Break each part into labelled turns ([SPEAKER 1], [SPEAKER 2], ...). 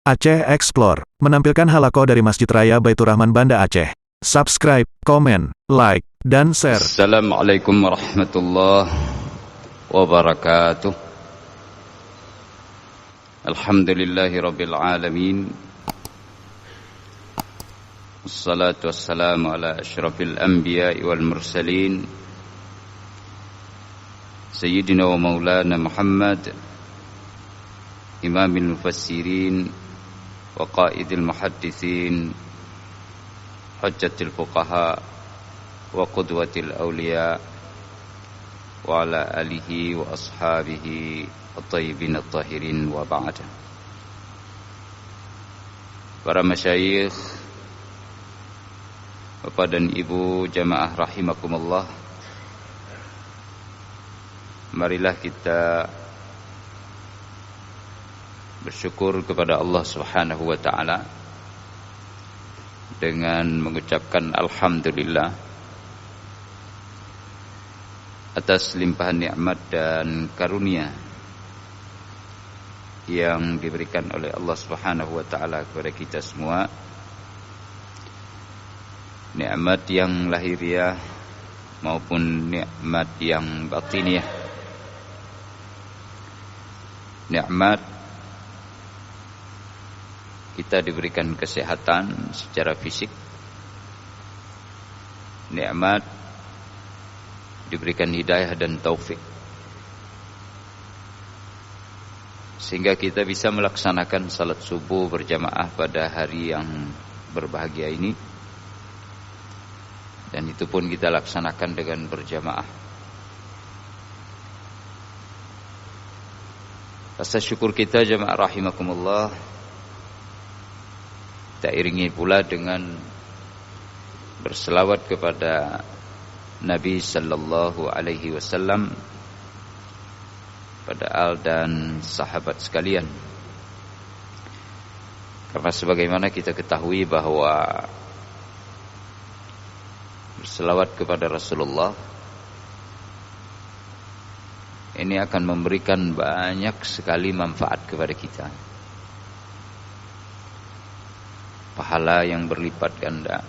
[SPEAKER 1] Aceh Explore menampilkan halaqah dari Masjid Raya Baitur Rahman Banda Aceh. Subscribe, komen, like, dan share.
[SPEAKER 2] Assalamualaikum warahmatullahi wabarakatuh. Alhamdulillahi rabbil alamin. Wassalatu wassalamu ala asyrafil anbiya'i wal mursalin, Sayyidina wa maulana Muhammad, imamil mufassirin wa qaidil muhaddithin, hujjatil fuqaha wa qudwatil awliya, wa ala alihi wa ashabihi at-tayyibin at-tahirin, wa ba'da. Para masyayikh, Bapak dan Ibu jamaah rahimakumullah, marilah kita bersyukur kepada Allah Subhanahu wa taala dengan mengucapkan alhamdulillah atas limpahan nikmat dan karunia yang diberikan oleh Allah Subhanahu wa taala kepada kita semua. Nikmat yang lahiriah maupun nikmat yang batiniah. Nikmat kita diberikan kesehatan secara fisik. Nikmat diberikan hidayah dan taufik, sehingga kita bisa melaksanakan salat subuh berjamaah pada hari yang berbahagia ini. Dan itu pun kita laksanakan dengan berjamaah. Rasa syukur kita jamaah rahimakumullah kita iringi pula dengan berselawat kepada Nabi sallallahu alaihi wasallam, pada al dan sahabat sekalian. Karena sebagaimana kita ketahui bahwa berselawat kepada Rasulullah ini akan memberikan banyak sekali manfaat kepada kita. Pahala yang berlipat ganda,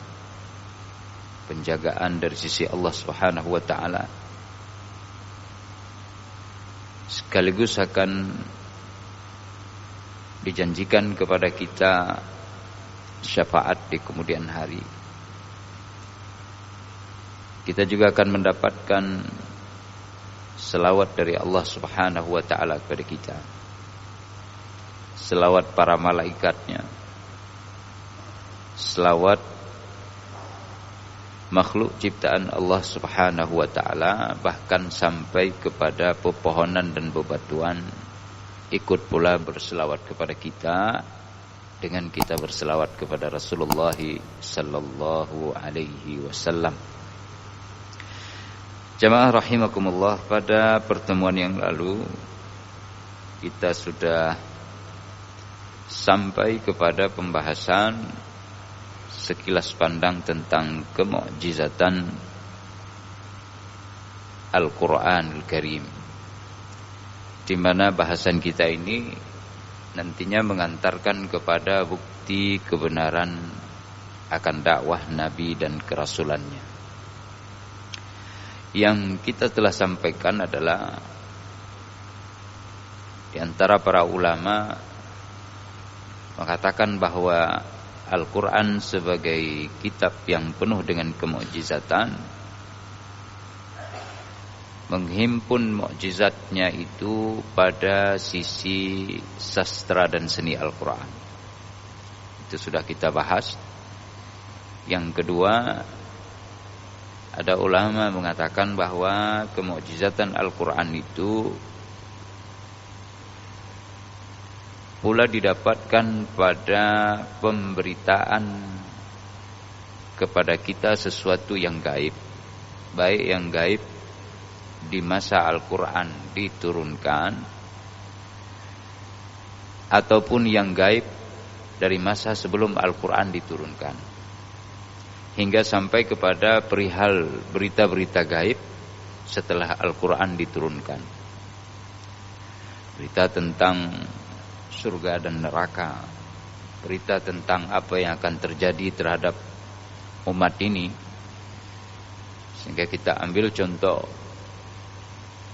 [SPEAKER 2] penjagaan dari sisi Allah Subhanahu wa taala, sekaligus akan dijanjikan kepada kita syafaat di kemudian hari. Kita juga akan mendapatkan selawat dari Allah Subhanahu wa taala kepada kita, selawat para malaikatnya, selawat makhluk ciptaan Allah Subhanahu wa taala, bahkan sampai kepada pepohonan dan bebatuan ikut pula berselawat kepada kita dengan kita berselawat kepada Rasulullah sallallahu alaihi wasallam. Jamaah rahimakumullah, pada pertemuan yang lalu kita sudah sampai kepada pembahasan sekilas pandang tentang kemukjizatan Al-Quranul Karim, di mana bahasan kita ini nantinya mengantarkan kepada bukti kebenaran akan dakwah Nabi dan kerasulannya. Yang kita telah sampaikan adalah di antara para ulama mengatakan bahwa Al-Quran sebagai kitab yang penuh dengan kemukjizatan, menghimpun mukjizatnya itu pada sisi sastra dan seni Al-Quran. Itu sudah kita bahas. Yang kedua, ada ulama mengatakan bahwa kemukjizatan Al-Quran itu pula didapatkan pada pemberitaan kepada kita sesuatu yang gaib, baik yang gaib di masa Al-Quran diturunkan ataupun yang gaib dari masa sebelum Al-Quran diturunkan, hingga sampai kepada perihal berita-berita gaib setelah Al-Quran diturunkan. Berita tentang surga dan neraka, berita tentang apa yang akan terjadi terhadap umat ini, sehingga kita ambil contoh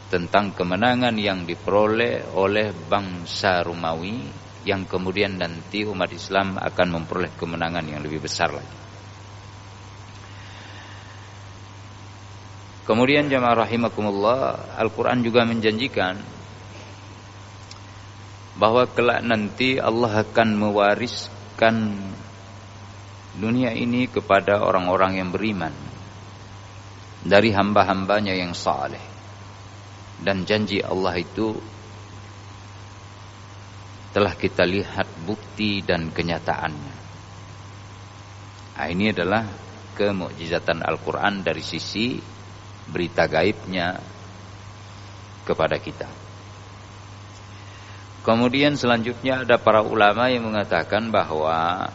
[SPEAKER 2] tentang kemenangan yang diperoleh oleh bangsa Romawi, yang kemudian nanti umat Islam akan memperoleh kemenangan yang lebih besar lagi. Kemudian jamaah rahimakumullah, Al-Quran juga menjanjikan bahwa kelak nanti Allah akan mewariskan dunia ini kepada orang-orang yang beriman dari hamba-hambanya yang saleh. Dan janji Allah itu telah kita lihat bukti dan kenyataannya. Nah, ini adalah kemukjizatan Al-Quran dari sisi berita gaibnya kepada kita. Kemudian selanjutnya ada para ulama yang mengatakan bahwa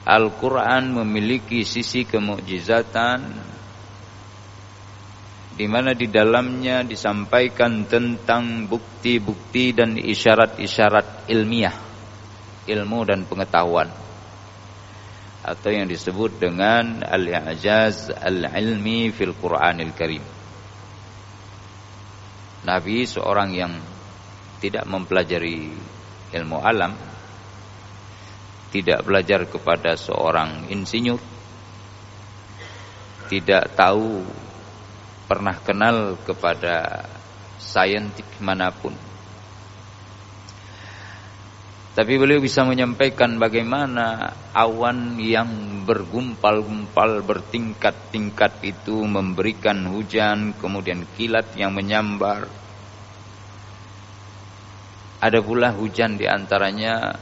[SPEAKER 2] Al-Quran memiliki sisi kemukjizatan di mana di dalamnya disampaikan tentang bukti-bukti dan isyarat-isyarat ilmiah, ilmu dan pengetahuan, atau yang disebut dengan al-i'jaz al-ilmi fil Qur'anil Karim. Nabi seorang yang tidak mempelajari ilmu alam, tidak belajar kepada seorang insinyur, tidak tahu, pernah kenal kepada saintik manapun, tapi beliau bisa menyampaikan bagaimana awan yang bergumpal-gumpal bertingkat-tingkat itu memberikan hujan, kemudian kilat yang menyambar. Ada pula hujan di antaranya,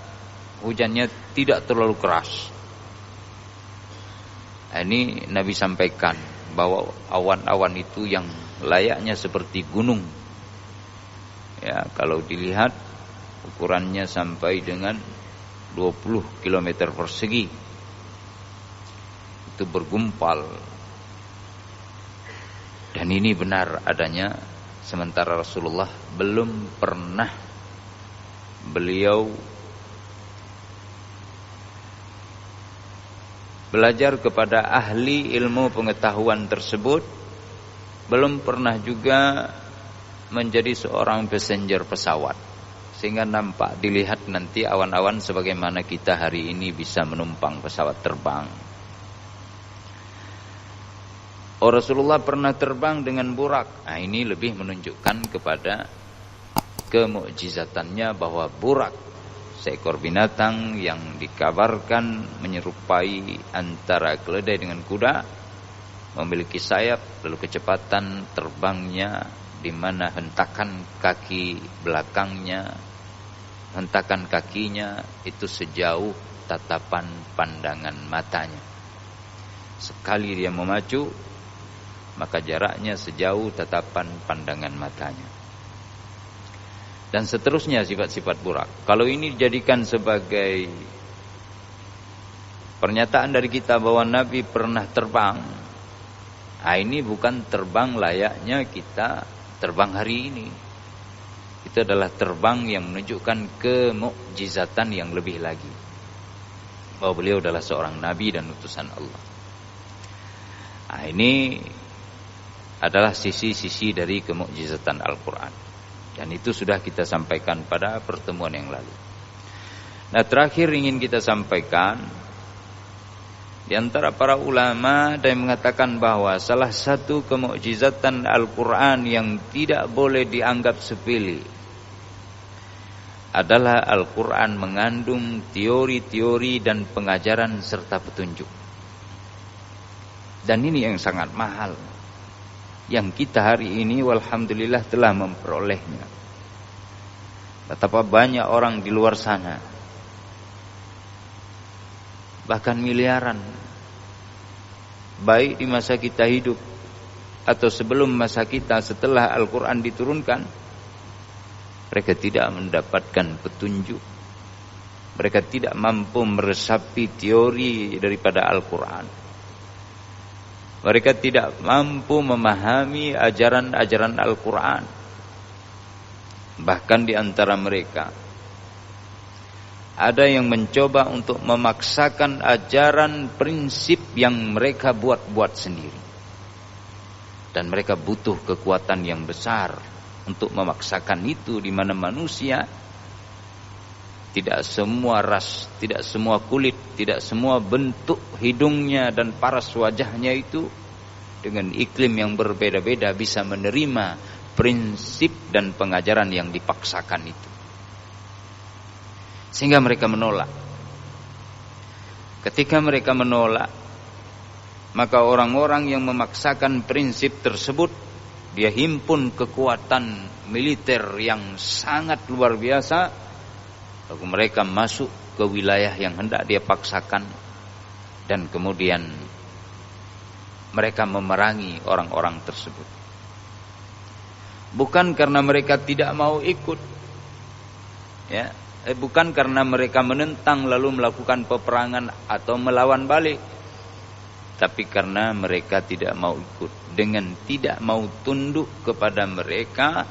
[SPEAKER 2] hujannya tidak terlalu keras. Ini Nabi sampaikan bahwa awan-awan itu yang layaknya seperti gunung. Ya, kalau dilihat ukurannya sampai dengan 20 km persegi, itu bergumpal. Dan ini benar adanya, sementara Rasulullah belum pernah beliau belajar kepada ahli ilmu pengetahuan tersebut, belum pernah juga menjadi seorang passenger pesawat, sehingga nampak dilihat nanti awan-awan sebagaimana kita hari ini bisa menumpang pesawat terbang. Rasulullah pernah terbang dengan burak. Nah, ini lebih menunjukkan kepada kemukjizatannya bahwa burak, seekor binatang yang dikabarkan menyerupai antara keledai dengan kuda, memiliki sayap, lalu kecepatan terbangnya di mana hentakan kaki belakangnya, hentakan kakinya itu sejauh tatapan pandangan matanya. Sekali dia memacu, maka jaraknya sejauh tatapan pandangan matanya. Dan seterusnya sifat-sifat burak. Kalau ini dijadikan sebagai pernyataan dari kita bahwa Nabi pernah terbang, nah ini bukan terbang layaknya kita terbang hari ini. Itu adalah terbang yang menunjukkan kemukjizatan yang lebih lagi, bahwa beliau adalah seorang Nabi dan utusan Allah. Nah, ini adalah sisi-sisi dari kemukjizatan Al-Quran. Dan itu sudah kita sampaikan pada pertemuan yang lalu. Nah, terakhir ingin kita sampaikan, di antara para ulama ada yang mengatakan bahwa salah satu kemukjizatan Al-Quran yang tidak boleh dianggap sepele adalah Al-Quran mengandung teori-teori dan pengajaran serta petunjuk. Dan ini yang sangat mahal, yang kita hari ini walhamdulillah telah memperolehnya. Betapa banyak orang di luar sana, bahkan miliaran, baik di masa kita hidup atau sebelum masa kita setelah Al-Quran diturunkan, mereka tidak mendapatkan petunjuk. Mereka tidak mampu meresapi teori daripada Al-Quran. Mereka tidak mampu memahami ajaran-ajaran Al-Quran. Bahkan di antara mereka Ada yang mencoba untuk memaksakan ajaran prinsip yang mereka buat-buat sendiri. Dan mereka butuh kekuatan yang besar untuk memaksakan itu, di mana manusia tidak semua ras, tidak semua kulit, tidak semua bentuk hidungnya dan paras wajahnya itu dengan iklim yang berbeda-beda bisa menerima prinsip dan pengajaran yang dipaksakan itu. Sehingga mereka menolak. Ketika mereka menolak, maka orang-orang yang memaksakan prinsip tersebut, dia himpun kekuatan militer yang sangat luar biasa, lalu mereka masuk ke wilayah yang hendak dia paksakan, dan kemudian mereka memerangi orang-orang tersebut. Bukan karena mereka tidak mau ikut, ya, bukan karena mereka menentang lalu melakukan peperangan atau melawan balik, tapi karena mereka tidak mau ikut. Dengan tidak mau tunduk kepada mereka,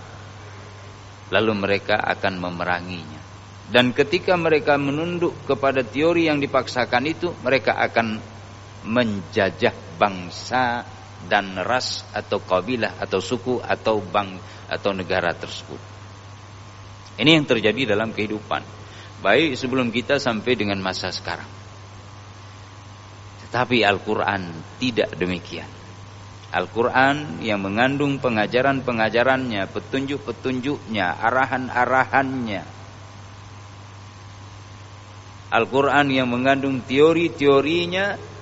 [SPEAKER 2] lalu mereka akan memeranginya. Dan ketika mereka menunduk kepada teori yang dipaksakan itu, mereka akan menjajah bangsa dan ras atau kabilah atau suku atau negara tersebut. Ini yang terjadi dalam kehidupan, baik sebelum kita sampai dengan masa sekarang. Tetapi Al-Quran tidak demikian. Al-Quran yang mengandung pengajaran-pengajarannya, petunjuk-petunjuknya, arahan-arahannya. Al-Quran yang mengandung teori-teorinya.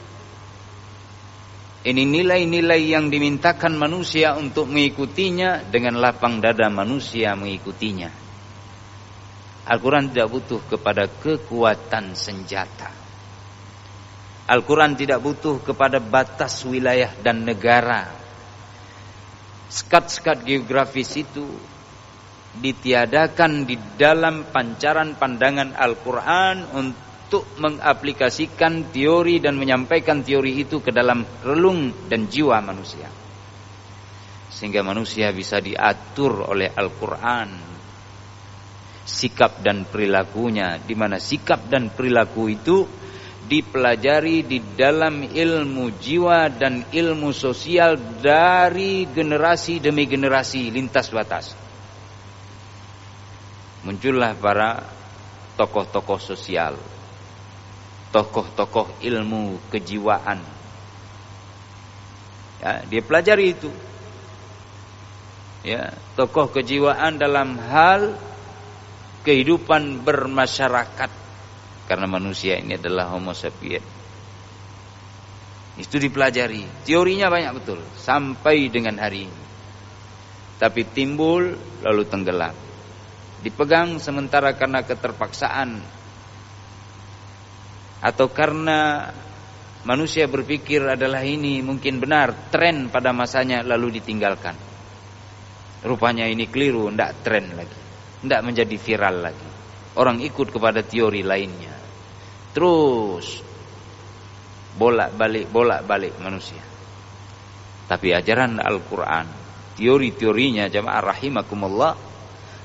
[SPEAKER 2] Ini nilai-nilai yang dimintakan manusia untuk mengikutinya, dengan lapang dada manusia mengikutinya. Al-Quran tidak butuh kepada kekuatan senjata. Al-Quran tidak butuh kepada batas wilayah dan negara. Sekat-sekat geografis itu ditiadakan di dalam pancaran pandangan Al-Quran untuk mengaplikasikan teori dan menyampaikan teori itu ke dalam relung dan jiwa manusia. Sehingga manusia bisa diatur oleh Al-Quran sikap dan perilakunya, di mana sikap dan perilaku itu dipelajari di dalam ilmu jiwa dan ilmu sosial dari generasi demi generasi lintas batas. Muncullah para tokoh-tokoh sosial, tokoh-tokoh ilmu kejiwaan. Ya, dia pelajari itu. Ya, tokoh kejiwaan dalam hal kehidupan bermasyarakat, karena manusia ini adalah homo sapiens. Itu dipelajari, teorinya banyak betul sampai dengan hari ini. Tapi timbul lalu tenggelam, dipegang sementara karena keterpaksaan atau karena manusia berpikir adalah ini mungkin benar, tren pada masanya, lalu ditinggalkan. Rupanya ini keliru, tidak tren lagi, tidak menjadi viral lagi. Orang ikut kepada teori lainnya. Terus bolak-balik manusia. Tapi ajaran Al-Quran, teori-teorinya jamaah rahimakumullah,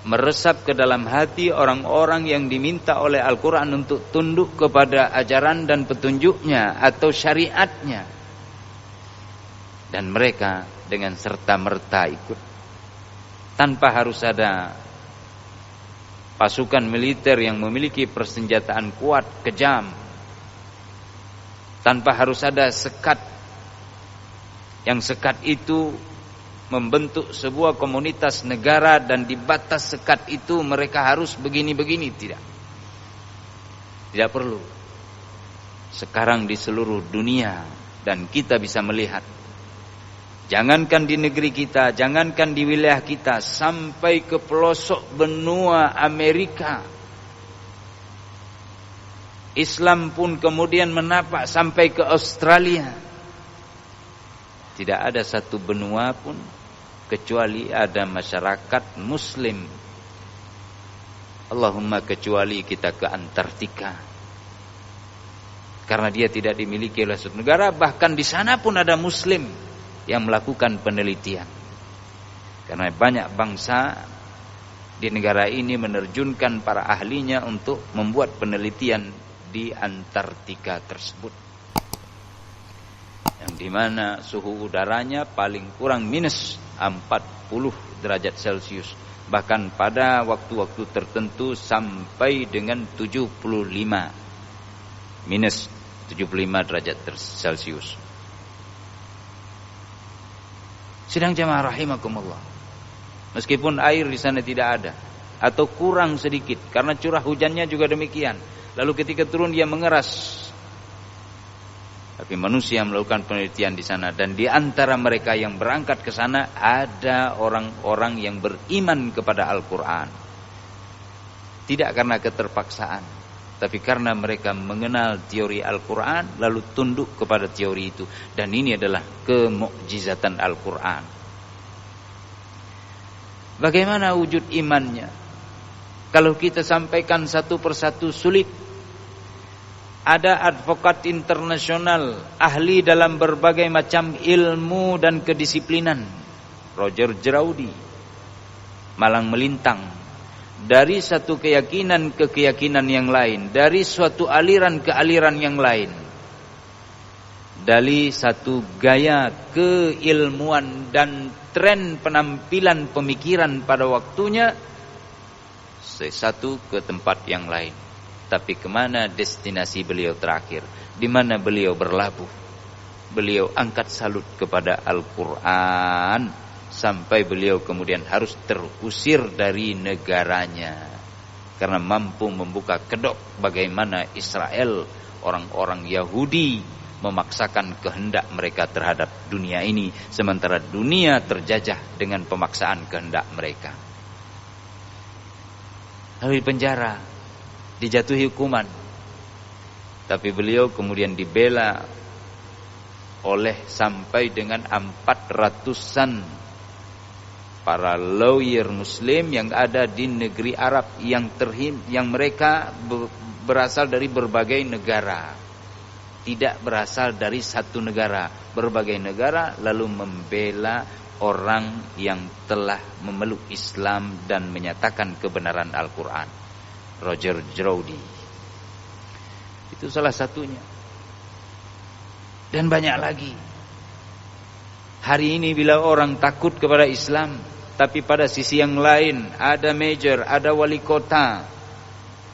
[SPEAKER 2] meresap ke dalam hati orang-orang yang diminta oleh Al-Quran untuk tunduk kepada ajaran dan petunjuknya atau syariatnya. Dan mereka dengan serta-merta ikut, tanpa harus ada pasukan militer yang memiliki persenjataan kuat, kejam, tanpa harus ada sekat, yang sekat itu membentuk sebuah komunitas negara dan di batas sekat itu mereka harus begini-begini. Tidak perlu. Sekarang di seluruh dunia, dan kita bisa melihat, jangankan di negeri kita, jangankan di wilayah kita, sampai ke pelosok benua Amerika, Islam pun kemudian menapak sampai ke Australia. Tidak ada satu benua pun kecuali ada masyarakat Muslim. Allahumma kecuali kita ke Antartika, karena dia tidak dimiliki oleh suatu negara. Bahkan di sana pun ada Muslim yang melakukan penelitian, karena banyak bangsa di negara ini menerjunkan para ahlinya untuk membuat penelitian di Antartika tersebut, yang dimana suhu udaranya paling kurang minus 40 derajat Celcius, bahkan pada waktu-waktu tertentu sampai dengan 75 minus 75 derajat Celcius. Sidang jamaah rahimakumullah, meskipun air di sana tidak ada atau kurang sedikit karena curah hujannya juga demikian, lalu ketika turun dia mengeras, tapi manusia melakukan penelitian di sana, dan di antara mereka yang berangkat ke sana ada orang-orang yang beriman kepada Al-Quran, tidak karena keterpaksaan, tapi karena mereka mengenal teori Al-Quran lalu tunduk kepada teori itu. Dan ini adalah kemukjizatan Al-Quran. Bagaimana wujud imannya? Kalau kita sampaikan satu persatu sulit. Ada advokat internasional, ahli dalam berbagai macam ilmu dan kedisiplinan, Roger Jeraudi, malang melintang dari satu keyakinan ke keyakinan yang lain, dari suatu aliran ke aliran yang lain, dari satu gaya keilmuan dan tren penampilan pemikiran pada waktunya, satu ke tempat yang lain. Tapi kemana destinasi beliau terakhir? Di mana beliau berlabuh? Beliau angkat salut kepada Al-Quran, sampai beliau kemudian harus terusir dari negaranya karena mampu membuka kedok bagaimana Israel, orang-orang Yahudi, memaksakan kehendak mereka terhadap dunia ini, sementara dunia terjajah dengan pemaksaan kehendak mereka. Lalu di penjara, dijatuhi hukuman, tapi beliau kemudian dibela oleh sampai dengan 400-an para lawyer muslim yang ada di negeri Arab yang mereka berasal dari berbagai negara, tidak berasal dari satu negara, berbagai negara, lalu membela orang yang telah memeluk Islam dan menyatakan kebenaran Al-Quran. Roger Jeraudi itu salah satunya, dan banyak lagi. Hari ini bila orang takut kepada Islam, tapi pada sisi yang lain ada major, ada wali kota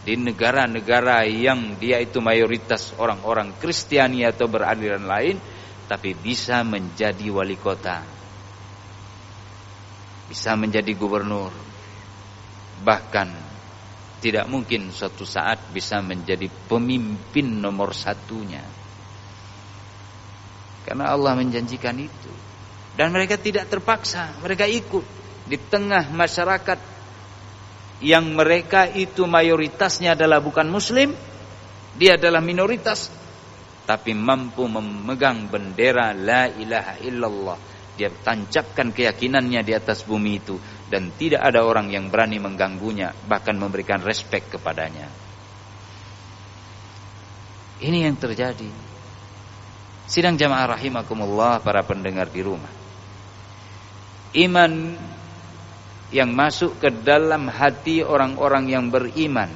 [SPEAKER 2] di negara-negara yang dia itu mayoritas orang-orang Kristiani atau beraliran lain, tapi bisa menjadi wali kota, bisa menjadi gubernur, bahkan tidak mungkin suatu saat bisa menjadi pemimpin nomor satunya, karena Allah menjanjikan itu. Dan mereka tidak terpaksa, mereka ikut di tengah masyarakat yang mereka itu mayoritasnya adalah bukan muslim, dia adalah minoritas, tapi mampu memegang bendera la ilaha illallah. Dia tancapkan keyakinannya di atas bumi itu, dan tidak ada orang yang berani mengganggunya, bahkan memberikan respek kepadanya. Ini yang terjadi. Sidang jamaah rahimakumullah, para pendengar di rumah, iman yang masuk ke dalam hati orang-orang yang beriman,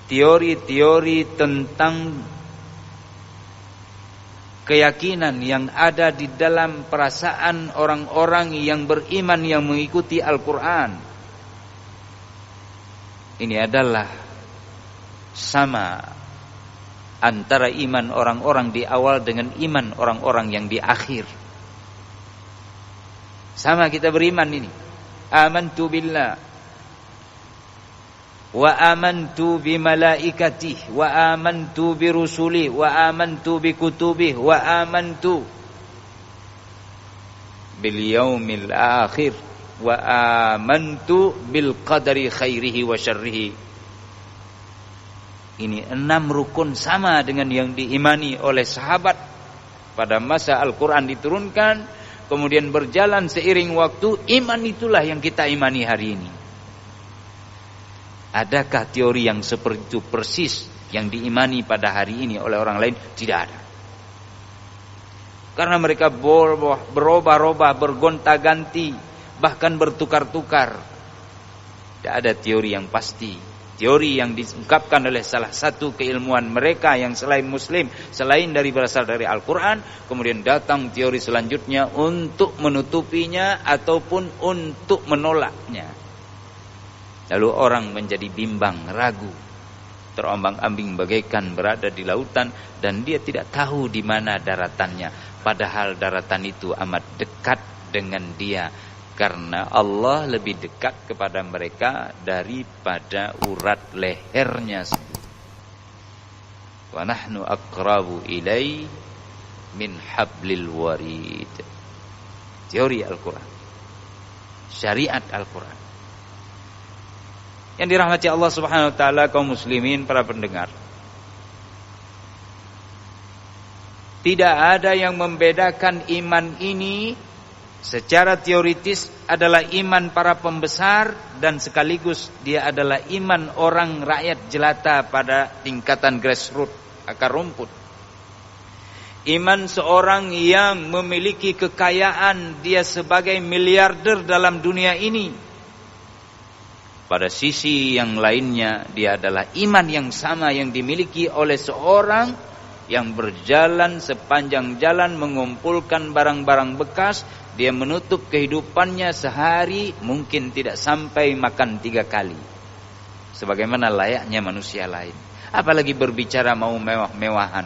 [SPEAKER 2] teori-teori tentang keyakinan yang ada di dalam perasaan orang-orang yang beriman yang mengikuti Al-Quran, ini adalah sama antara iman orang-orang di awal dengan iman orang-orang yang di akhir. Sama kita beriman ini. Amantu billah wa amantu bi malaikatihi wa amantu bi rusulihi wa amantu bi kutubihi wa amantu bil yaumil akhir wa amantu bil qadari khairihi wa syarrihi. Ini 6 rukun sama dengan yang diimani oleh sahabat pada masa Al-Quran diturunkan, kemudian berjalan seiring waktu. Iman itulah yang kita imani hari ini. Adakah teori yang seperti itu persis yang diimani pada hari ini oleh orang lain? Tidak ada. Karena mereka berubah-ubah, bergonta-ganti, bahkan bertukar-tukar. Tidak ada teori yang pasti. Teori yang diungkapkan oleh salah satu keilmuan mereka yang selain muslim, selain dari berasal dari Al-Quran, kemudian datang teori selanjutnya untuk menutupinya ataupun untuk menolaknya. Lalu orang menjadi bimbang, ragu, terombang-ambing bagaikan berada di lautan dan dia tidak tahu di mana daratannya. Padahal daratan itu amat dekat dengan dia. Karena Allah lebih dekat kepada mereka daripada urat lehernya sendiri. Wa nahnu aqrabu ilai min hablil warid. Teori Al-Quran, syariat Al-Quran. Yang dirahmati Allah Subhanahu wa taala, kaum muslimin, para pendengar. Tidak ada yang membedakan iman ini secara teoritis adalah iman para pembesar dan sekaligus dia adalah iman orang rakyat jelata pada tingkatan grassroots, akar rumput. Iman seorang yang memiliki kekayaan, dia sebagai miliarder dalam dunia ini. Pada sisi yang lainnya dia adalah iman yang sama yang dimiliki oleh seorang yang berjalan sepanjang jalan mengumpulkan barang-barang bekas. Dia menutup kehidupannya sehari mungkin tidak sampai makan 3 kali, sebagaimana layaknya manusia lain. Apalagi berbicara mau mewah-mewahan.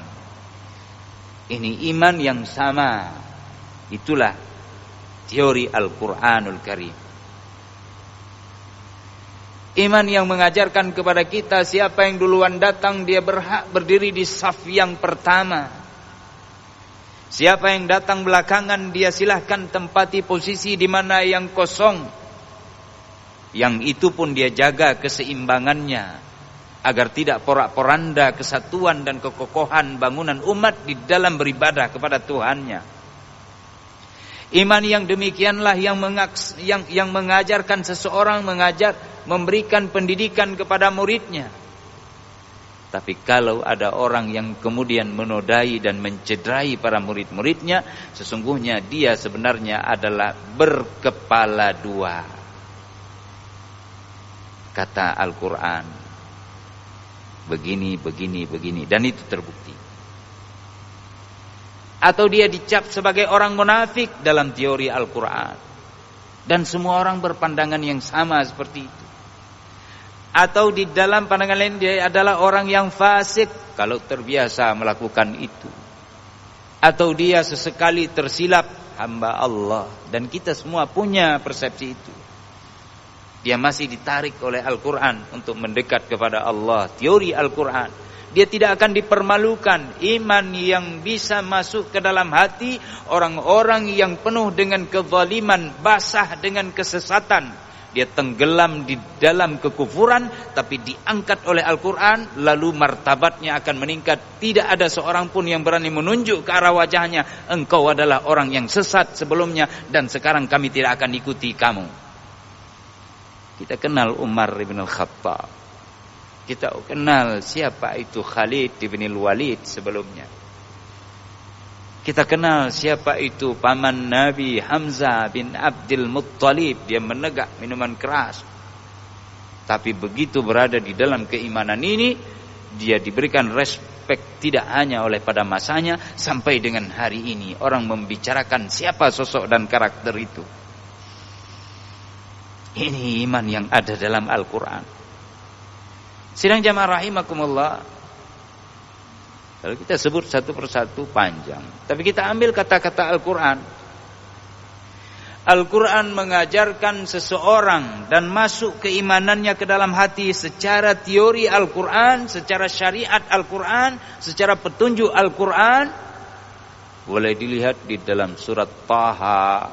[SPEAKER 2] Ini iman yang sama. Itulah teori Al-Quranul Karim. Iman yang mengajarkan kepada kita siapa yang duluan datang dia berhak berdiri di saf yang pertama. Siapa yang datang belakangan dia silahkan tempati posisi di mana yang kosong. Yang itu pun dia jaga keseimbangannya agar tidak porak-poranda kesatuan dan kekokohan bangunan umat di dalam beribadah kepada Tuhannya. Iman yang demikianlah yang mengajarkan seseorang memberikan pendidikan kepada muridnya. Tapi kalau ada orang yang kemudian menodai dan mencederai para murid-muridnya, sesungguhnya dia sebenarnya adalah berkepala dua. Kata Al-Quran, begini, begini, begini, dan itu terbukti. Atau dia dicap sebagai orang munafik dalam teori Al-Quran. Dan semua orang berpandangan yang sama seperti itu. Atau di dalam pandangan lain dia adalah orang yang fasik kalau terbiasa melakukan itu. Atau dia sesekali tersilap hamba Allah. Dan kita semua punya persepsi itu. Dia masih ditarik oleh Al-Quran untuk mendekat kepada Allah. Teori Al-Quran. Dia tidak akan dipermalukan. Iman yang bisa masuk ke dalam hati orang-orang yang penuh dengan kezaliman, basah dengan kesesatan. Dia tenggelam di dalam kekufuran, tapi diangkat oleh Al-Quran, lalu martabatnya akan meningkat. Tidak ada seorang pun yang berani menunjuk ke arah wajahnya, engkau adalah orang yang sesat sebelumnya, dan sekarang kami tidak akan ikuti kamu. Kita kenal Umar bin Al-Khattab. Kita kenal siapa itu Khalid bin Al-Walid sebelumnya. Kita kenal siapa itu paman Nabi Hamzah bin Abdul Muttalib. Dia menegak minuman keras. Tapi begitu berada di dalam keimanan ini, dia diberikan respek tidak hanya oleh pada masanya, sampai dengan hari ini orang membicarakan siapa sosok dan karakter itu. Ini iman yang ada dalam Al-Quran. Sidang jamaah rahimakumullah. Kalau kita sebut satu persatu panjang, tapi kita ambil kata-kata Al-Quran. Al-Quran mengajarkan seseorang dan masuk keimanannya ke dalam hati secara teori Al-Quran, secara syariat Al-Quran, secara petunjuk Al-Quran. Boleh dilihat di dalam surat Taha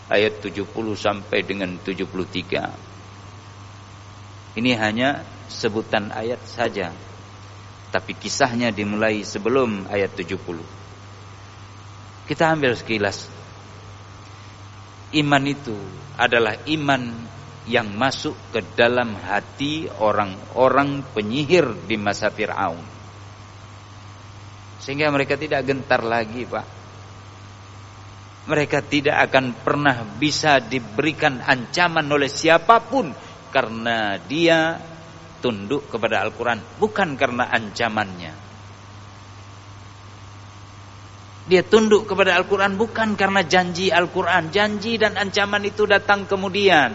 [SPEAKER 2] ayat 70 sampai dengan 73. Ini hanya sebutan ayat saja, tapi kisahnya dimulai sebelum ayat 70. Kita ambil sekilas. Iman itu adalah iman yang masuk ke dalam hati orang-orang penyihir di masa Fir'aun. Sehingga mereka tidak gentar lagi, Pak. Mereka tidak akan pernah bisa diberikan ancaman oleh siapapun karena dia tunduk kepada Al-Quran, bukan karena ancamannya. Dia tunduk kepada Al-Quran bukan karena janji Al-Quran. Janji dan ancaman itu datang kemudian.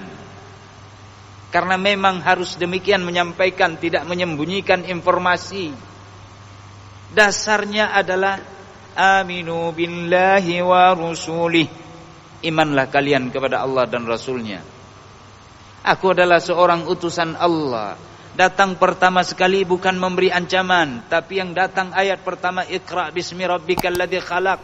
[SPEAKER 2] Karena memang harus demikian menyampaikan, tidak menyembunyikan informasi. Dasarnya adalah aminu billahi wa rusulih. Imanlah kalian kepada Allah dan Rasulnya. Aku adalah seorang utusan Allah. Datang pertama sekali bukan memberi ancaman, tapi yang datang ayat pertama, Iqra bismi rabbikal ladzi khalaq.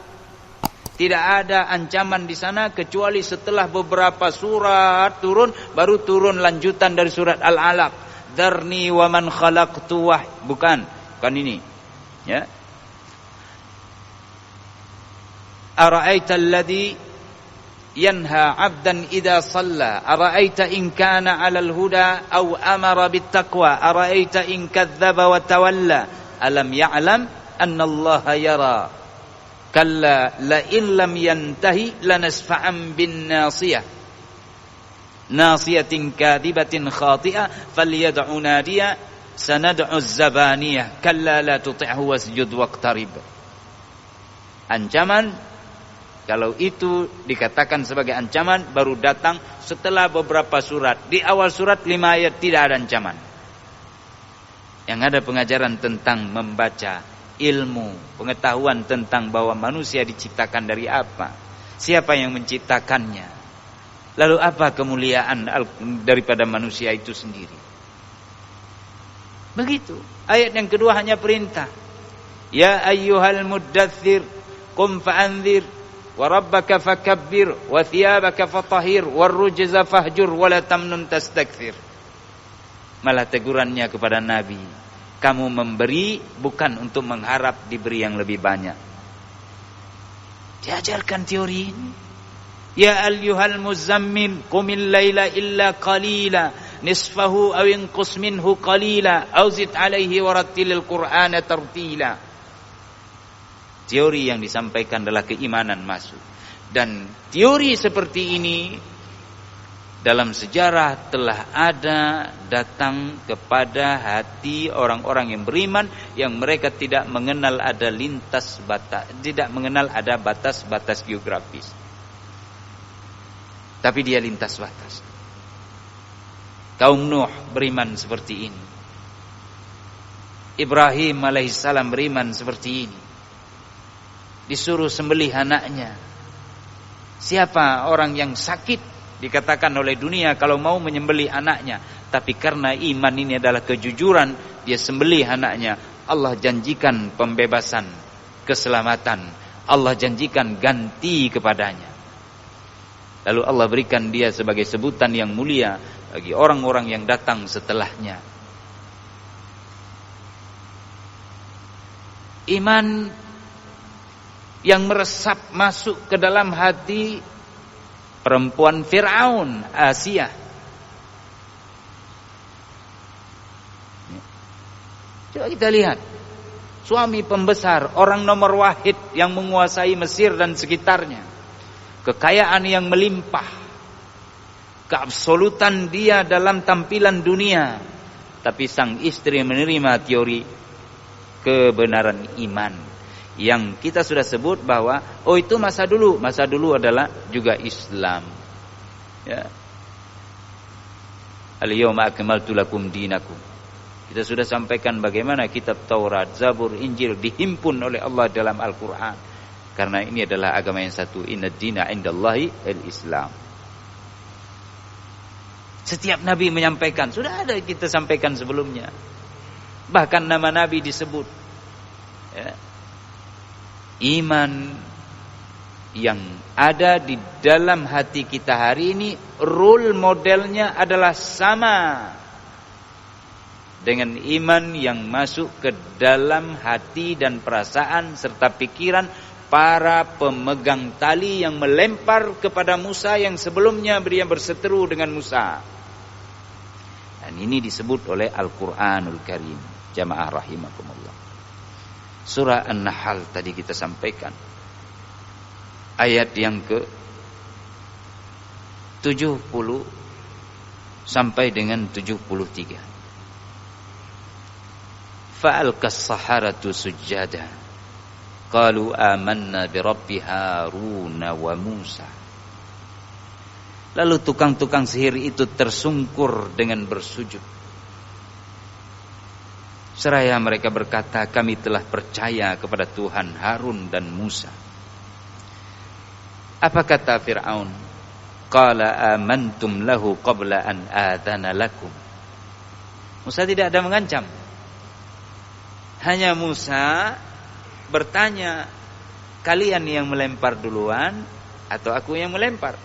[SPEAKER 2] Tidak ada ancaman di sana kecuali setelah beberapa surat turun, baru turun lanjutan dari surat Al-Alaq. Dzarni wa man khalaqtu bukan ini. Ya. Ara'aita alladhi yanha 'abdan idza shalla ara'aita in kana 'alal huda aw amara bit taqwa ara'aita in kadzdzaba wa tawalla alam ya'lam anna Allaha yara kalla la in lam yantahi lanasfa'an bin nasiyah nasiyatin kadhibatin khati'ah falyad'u nadiya sanad'u az-zabaniyah kalla la tuti'hu wasjud waqtarib. Ancaman, kalau itu dikatakan sebagai ancaman, baru datang setelah beberapa surat. Di awal surat 5 ayat tidak ada ancaman. Yang ada pengajaran tentang membaca, ilmu, pengetahuan tentang bahwa manusia diciptakan dari apa, siapa yang menciptakannya, lalu apa kemuliaan daripada manusia itu sendiri. Begitu. Ayat yang kedua hanya perintah. Ya ayyuhal muddathir qum fa'anzir wa rabbaka fakabbir wa thiyabaka fatahhir warrujza fahjur wa la tamnun tastakthir. Malah tegurannya kepada Nabi, kamu memberi bukan untuk mengharap diberi yang lebih banyak. Diajarkan teori ini. Ya ayyuhal muzammil qumil laila illa qalila nisfahu aw inqus minhu qalila aw zid alaihi warattilil qur'ana tartila. Teori yang disampaikan adalah keimanan masuk. Dan teori seperti ini dalam sejarah telah ada datang kepada hati orang-orang yang beriman, yang mereka tidak mengenal ada lintas batas, tidak mengenal ada batas-batas geografis. Tapi dia lintas batas. Kaum Nuh beriman seperti ini. Ibrahim alaihissalam beriman seperti ini. Disuruh sembelih anaknya. Siapa orang yang sakit dikatakan oleh dunia kalau mau menyembelih anaknya, tapi karena iman ini adalah kejujuran, dia sembelih anaknya. Allah janjikan pembebasan, keselamatan. Allah janjikan ganti kepadanya. Lalu Allah berikan dia sebagai sebutan yang mulia bagi orang-orang yang datang setelahnya. Iman yang meresap masuk ke dalam hati perempuan Fir'aun, Asia. Coba kita lihat. Suami pembesar, orang nomor wahid yang menguasai Mesir dan sekitarnya. Kekayaan yang melimpah. Keabsolutan dia dalam tampilan dunia. Tapi sang istri menerima teori kebenaran iman. Yang kita sudah sebut bahwa itu masa dulu adalah juga Islam. Ya. Al-yawma akmaltu lakum dinakum. Kita sudah sampaikan bagaimana kitab Taurat, Zabur, Injil dihimpun oleh Allah dalam Al-Qur'an. Karena ini adalah agama yang satu. Innad dina indallahi al-Islam. Setiap nabi menyampaikan, sudah ada kita sampaikan sebelumnya. Bahkan nama nabi disebut. Ya. Iman yang ada di dalam hati kita hari ini, role modelnya adalah sama dengan iman yang masuk ke dalam hati dan perasaan serta pikiran para pemegang tali yang melempar kepada Musa yang sebelumnya dia berseteru dengan Musa. Dan ini disebut oleh Al-Quranul Karim. Jamaah rahimakumullah. Surah An-Nahl tadi kita sampaikan. Ayat yang ke 70 sampai dengan 73. Fa'alqas saharatu sujjada qalu amanna bi rabbi Harun wa Musa. Lalu tukang-tukang sihir itu tersungkur dengan bersujud. Seraya mereka berkata, kami telah percaya kepada Tuhan Harun dan Musa. Apa kata Fir'aun? Qala amantum lahu qabla an adana lakum. Musa tidak ada mengancam. Hanya Musa bertanya, kalian yang melempar duluan atau aku yang melempar?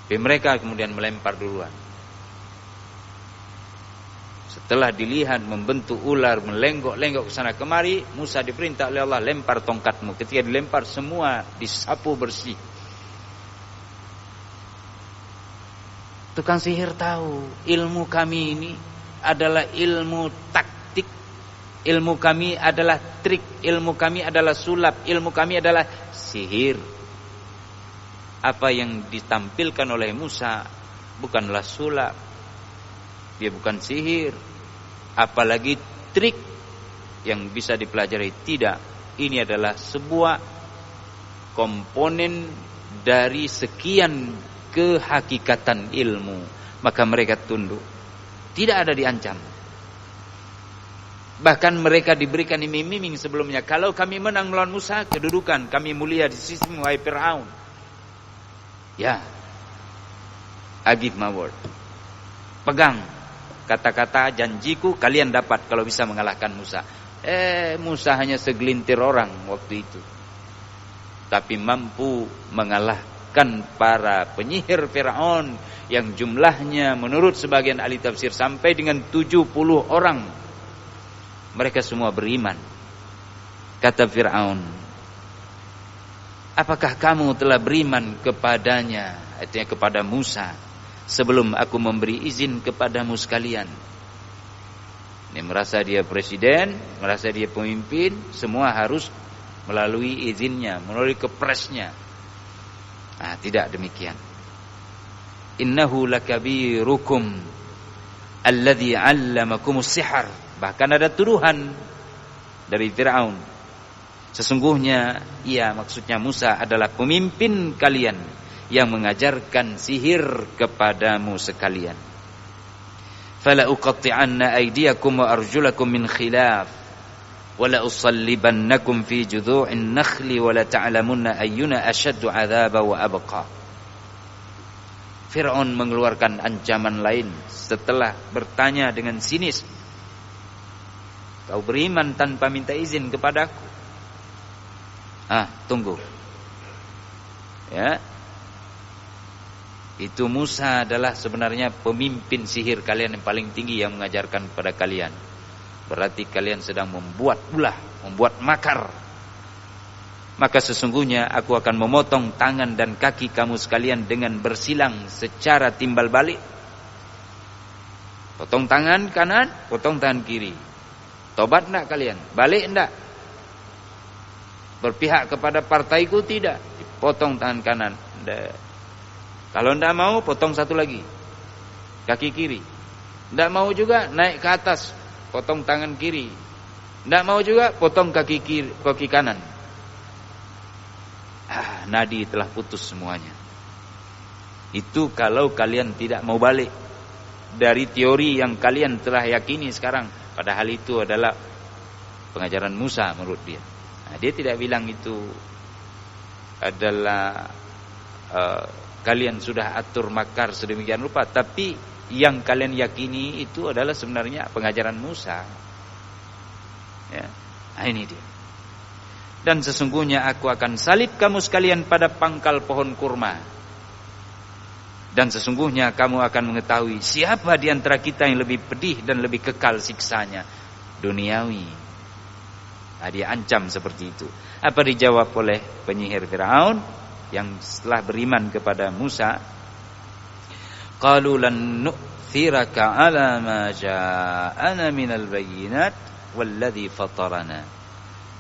[SPEAKER 2] Tapi mereka kemudian melempar duluan. Setelah dilihat membentuk ular, melenggok-lenggok ke sana kemari, Musa diperintah oleh Allah, lempar tongkatmu. Ketika dilempar, semua disapu bersih. Tukang sihir tahu, ilmu kami ini adalah ilmu taktik, ilmu kami adalah trik, ilmu kami adalah sulap, ilmu kami adalah sihir. Apa yang ditampilkan oleh Musa bukanlah sulap, dia bukan sihir, apalagi trik yang bisa dipelajari. Tidak, ini adalah sebuah komponen dari sekian kehakikatan ilmu. Maka mereka tunduk, tidak ada diancam. Bahkan mereka diberikan iming-iming sebelumnya, kalau kami menang melawan Musa, kedudukan kami mulia di sisimu, wahai Fir'aun. Ya, I give my word. Pegang kata-kata janjiku, kalian dapat kalau bisa mengalahkan Musa. Musa hanya segelintir orang waktu itu, tapi mampu mengalahkan para penyihir Fir'aun yang jumlahnya menurut sebagian ahli tafsir sampai dengan 70 orang. Mereka semua beriman. Kata Fir'aun, apakah kamu telah beriman kepadanya, artinya kepada Musa, sebelum aku memberi izin kepadamu sekalian? Ini merasa dia presiden, merasa dia pemimpin, semua harus melalui izinnya, melalui kepresnya. Nah, tidak demikian. Innahu lakabirukum alladhi 'allamakumus sihar. Bahkan ada tuduhan dari Fir'aun. Sesungguhnya ia, maksudnya Musa, adalah pemimpin kalian yang mengajarkan sihir kepadamu sekalian. Fala uqatti'anna aydiyakum wa arjulakum min khilaf wa la usallibannakum fi judhu'in nakhli wa la ta'lamunna ayyuna ashaddu 'adzaban wa abqa. Fir'aun mengeluarkan ancaman lain setelah bertanya dengan sinis, kau beriman tanpa minta izin kepadaku? Tunggu. Ya. Itu Musa adalah sebenarnya pemimpin sihir kalian yang paling tinggi yang mengajarkan kepada kalian. Berarti kalian sedang membuat ulah, membuat makar. Maka sesungguhnya aku akan memotong tangan dan kaki kamu sekalian dengan bersilang secara timbal balik. Potong tangan kanan, potong tangan kiri. Tobat enggak kalian? Balik enggak? Berpihak kepada partaiku tidak? Potong tangan kanan. Enggak. Kalau enggak mau, potong satu lagi, kaki kiri. Enggak mau juga, naik ke atas, potong tangan kiri. Enggak mau juga, potong kaki kiri, kaki kanan. Nadi telah putus semuanya. Itu kalau kalian tidak mau balik dari teori yang kalian telah yakini sekarang. Padahal itu adalah pengajaran Musa menurut dia. Dia tidak bilang itu adalah kalian sudah atur makar sedemikian rupa, tapi yang kalian yakini itu adalah sebenarnya pengajaran Musa. Ya, ini dia. Dan sesungguhnya aku akan salib kamu sekalian pada pangkal pohon kurma. Dan sesungguhnya kamu akan mengetahui siapa di antara kita yang lebih pedih dan lebih kekal siksanya, duniawi. Dia ancam seperti itu. Apa dijawab oleh penyihir Fir'aun yang setelah beriman kepada Musa? Qalu lan nu'thiraka 'ala ma ja'ana minal bayyinat walladhi fatarana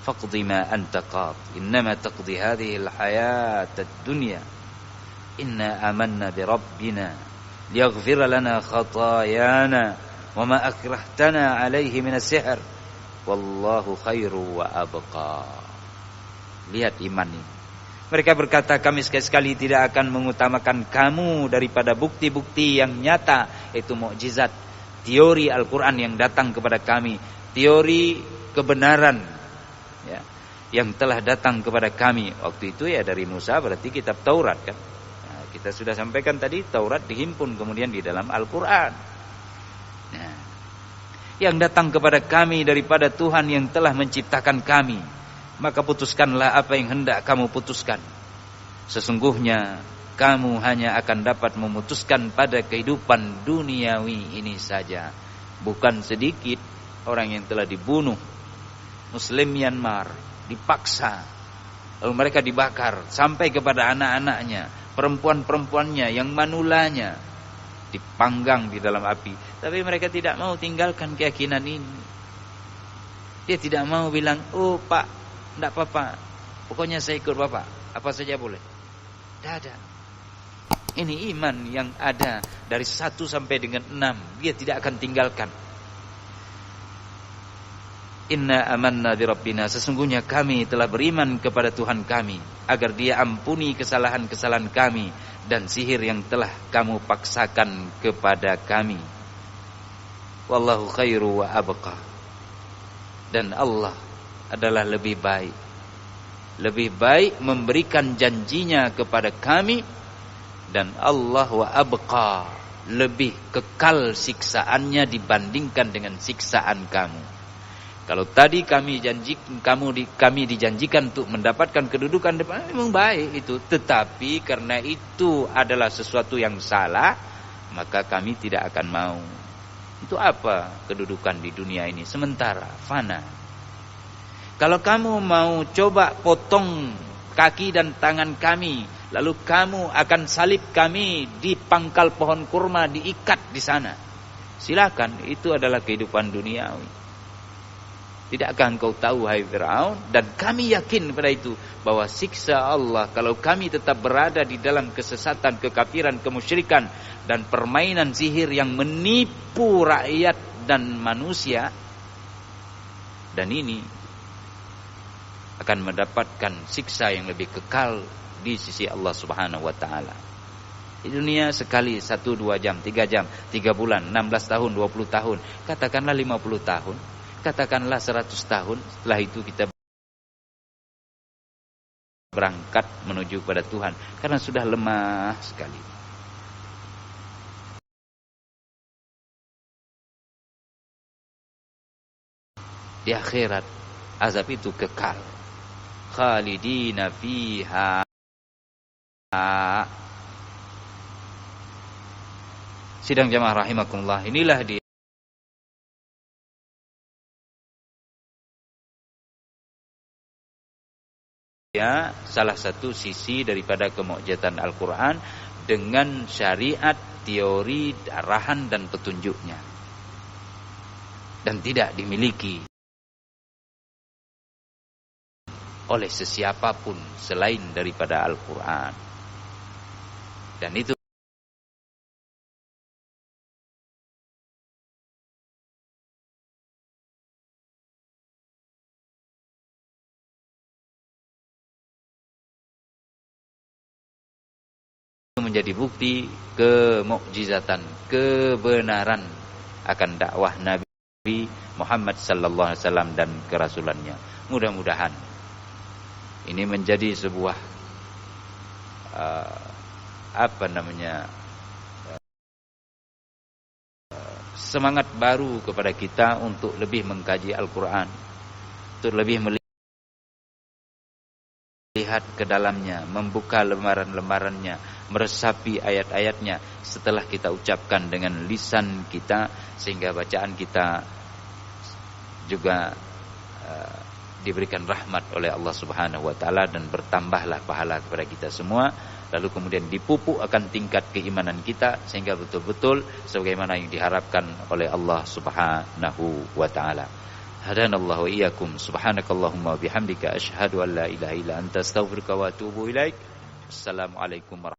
[SPEAKER 2] faqdi ma anta qad innama taqdi hadhihi al-hayat ad-dunya Inna amanna bi rabbina liyaghfira lana khatayana wa ma akrahtana alaihi minas sihr wallahu khairu wa abqa. Lihat iman ini. Mereka berkata, kami sekali-sekali tidak akan mengutamakan kamu daripada bukti-bukti yang nyata, itu mukjizat, teori Al-Quran yang datang kepada kami, teori kebenaran ya, yang telah datang kepada kami. Waktu itu ya dari Musa, berarti kitab Taurat kan. Kita sudah sampaikan tadi, Taurat dihimpun kemudian di dalam Al-Quran. Nah, yang datang kepada kami daripada Tuhan yang telah menciptakan kami, maka putuskanlah apa yang hendak kamu putuskan. Sesungguhnya kamu hanya akan dapat memutuskan pada kehidupan duniawi ini saja. Bukan sedikit orang yang telah dibunuh Muslim Myanmar, dipaksa, lalu mereka dibakar sampai kepada anak-anaknya, perempuan-perempuannya yang manulanya dipanggang di dalam api. Tapi mereka tidak mau tinggalkan keyakinan ini. Dia tidak mau bilang, oh Pak, tidak apa-apa, pokoknya saya ikut Bapak, apa saja boleh. Tidak ada. Ini iman yang ada dari 1 sampai dengan 6. Dia tidak akan tinggalkan. Inna amanna bi rabbina, sesungguhnya kami telah beriman kepada Tuhan kami, agar Dia ampuni kesalahan-kesalahan kami dan sihir yang telah kamu paksakan kepada kami. Wallahu khairu wa abqa. Dan Allah adalah lebih baik memberikan janjinya kepada kami, dan Allah wa abqa, lebih kekal siksaannya dibandingkan dengan siksaan kamu. Kalau tadi kami dijanjikan untuk mendapatkan kedudukan depan, memang baik itu, tetapi karena itu adalah sesuatu yang salah, maka kami tidak akan mau. Itu apa kedudukan di dunia ini? Sementara, fana. Kalau kamu mau coba potong kaki dan tangan kami, lalu kamu akan salib kami di pangkal pohon kurma, diikat di sana, silakan, itu adalah kehidupan duniawi. Tidakkah engkau tahu, hai Fir'aun, dan kami yakin pada itu, bahwa siksa Allah kalau kami tetap berada di dalam kesesatan, kekafiran, kemusyrikan, dan permainan sihir yang menipu rakyat dan manusia, dan ini akan mendapatkan siksa yang lebih kekal di sisi Allah Subhanahu wa ta'ala. Di dunia sekali 1-2 jam, 3 jam, 3 bulan, 16 tahun, 20 tahun, katakanlah 50 tahun, katakanlah 100 tahun, setelah itu kita berangkat menuju kepada Tuhan, karena sudah lemah sekali. Di akhirat azab itu kekal, khalidina fiha. Sidang jamaah rahimakumullah, inilah dia salah satu sisi daripada kemukjizatan Al-Quran dengan syariat, teori, arahan dan petunjuknya, dan tidak dimiliki oleh sesiapapun selain daripada Al-Quran. Dan itu menjadi bukti kemukjizatan, kebenaran akan dakwah Nabi Muhammad sallallahu alaihi wasallam dan kerasulannya. Mudah-mudahan ini menjadi sebuah semangat baru kepada kita untuk lebih mengkaji Al-Quran, untuk lebih melihat ke dalamnya, membuka lembaran-lembarannya, meresapi ayat-ayatnya setelah kita ucapkan dengan lisan kita, sehingga bacaan kita juga diberikan rahmat oleh Allah Subhanahu wa taala dan bertambahlah pahala kepada kita semua. Lalu kemudian dipupuk akan tingkat keimanan kita sehingga betul-betul sebagaimana yang diharapkan oleh Allah Subhanahu wa taala. Hadanallahu wa iyyakum. Subhanakallahumma wa bihamdika asyhadu an la ilaha illa anta astaghfiruka wa atubu ilaik. Assalamualaikum warahmatullahi wabarakatuh.